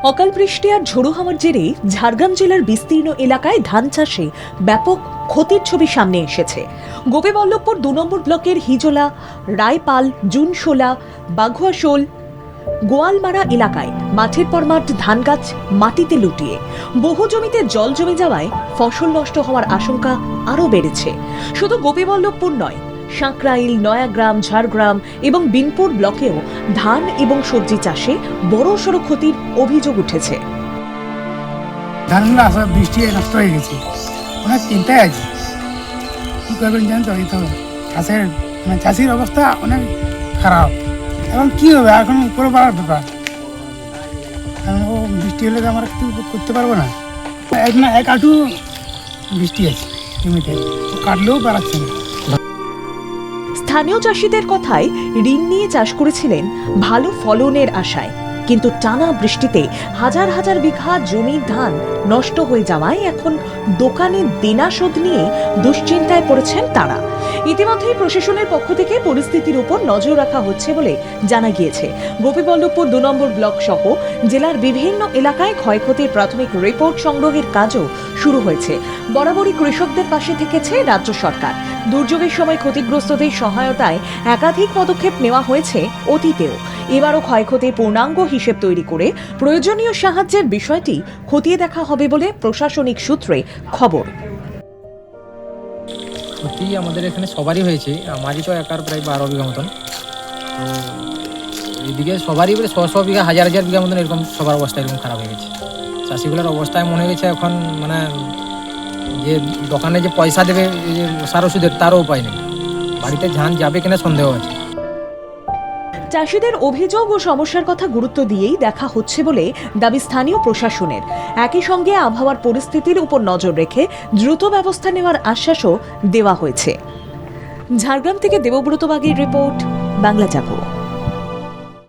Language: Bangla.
অকাল বৃষ্টি আর ঝোড়ো হাওয়ার জেরে ঝাড়গ্রাম জেলার বিস্তীর্ণ এলাকায় ধান চাষে ব্যাপক ক্ষতির ছবি সামনে এসেছে। গোপীবল্লভপুর ২ নম্বর ব্লকের হিজলা, রায়পাল, জুনশোলা, বাঘুয়াশোল, গোয়ালমারা এলাকায় মাঠের পর মাঠ ধান গাছ মাটিতে লুটিয়ে বহু জমিতে জল জমে যাওয়ায় ফসল নষ্ট হওয়ার আশঙ্কা আরও বেড়েছে। শুধু গোপীবল্লভপুর নয়, সাঁকরাইল, নয়াগ্রাম, ঝাড়গ্রাম এবং বিনপুর ব্লকেও ধান এবং সবজি চাষে বড়সড় ক্ষতির অভিযোগ উঠেছে। ধানগুলো আসা বৃষ্টি নষ্ট হয়ে গেছে, অনেক চিন্তায় আছে। কী করবেন জানেন তো, এই তো চাষির অবস্থা অনেক খারাপ। এখন কী হবে, এখন উপরে পাড়ার ব্যাপার। কারণ ও বৃষ্টি হলে তো আমরা কিছু করতে পারবো না। এক আঁটু বৃষ্টি আছে জমিতে, কাটলেও পারাচ্ছে না। স্থানীয় চাষিদের কথায় ঋণ নিয়ে চাষ করেছিলেন ভালো ফলনের আশায়, কিন্তু টানা বৃষ্টিতে হাজার হাজার বিঘা জমির ধান নষ্ট হয়ে যাওয়ায় এখন দোকানে দেনা শোধ নিয়ে দুশ্চিন্তায় পড়েছেন তারা। ইতিমধ্যেই প্রশাসনের পক্ষ থেকে পরিস্থিতির উপর নজর রাখা হচ্ছে বলে জানা গিয়েছে। গোপীবল্লভপুর ২ নম্বর ব্লক সহ জেলার বিভিন্ন এলাকায় ক্ষয়ক্ষতির প্রাথমিক রিপোর্ট সংগ্রহের কাজও শুরু হয়েছে। বরাবরই কৃষকদের পাশে থেকেছে রাজ্য সরকার। দুর্যোগের সময় ক্ষতিগ্রস্তদের সহায়তায় একাধিক পদক্ষেপ নেওয়া হয়েছে অতীতেও। এবারও ক্ষয়ক্ষতির পূর্ণাঙ্গ হিসেব তৈরি করে প্রয়োজনীয় সাহায্যের বিষয়টি খতিয়ে দেখা হবে বলে প্রশাসনিক সূত্রে খবর। ক্ষতি আমাদের এখানে সবারই হয়েছে, আমারই তো একার প্রায় ১২ বিঘা মতন। তো এদিকে সবারই প্রায় ১০০ বিঘা, হাজার হাজার বিঘা মতন এরকম সবার অবস্থা এরকম খারাপ হয়ে গেছে। চাষিগুলোর অবস্থায় মনে হয়েছে এখন মানে যে দোকানে যে পয়সা দেবে যে সার ওষুধের, তারও উপায় নেই। বাড়িতে ধান যাবে কিনা সন্দেহ আছে। চাষিদের অভিযোগ ও সমস্যার কথা গুরুত্ব দিয়েই দেখা হচ্ছে বলে দাবি স্থানীয় প্রশাসনের। একই সঙ্গে আবহাওয়ার পরিস্থিতির উপর নজর রেখে দ্রুত ব্যবস্থা নেওয়ার আশ্বাসও দেওয়া হয়েছে। ঝাড়গ্রাম থেকে দেবব্রত বাগের রিপোর্ট, বাংলা জাগো।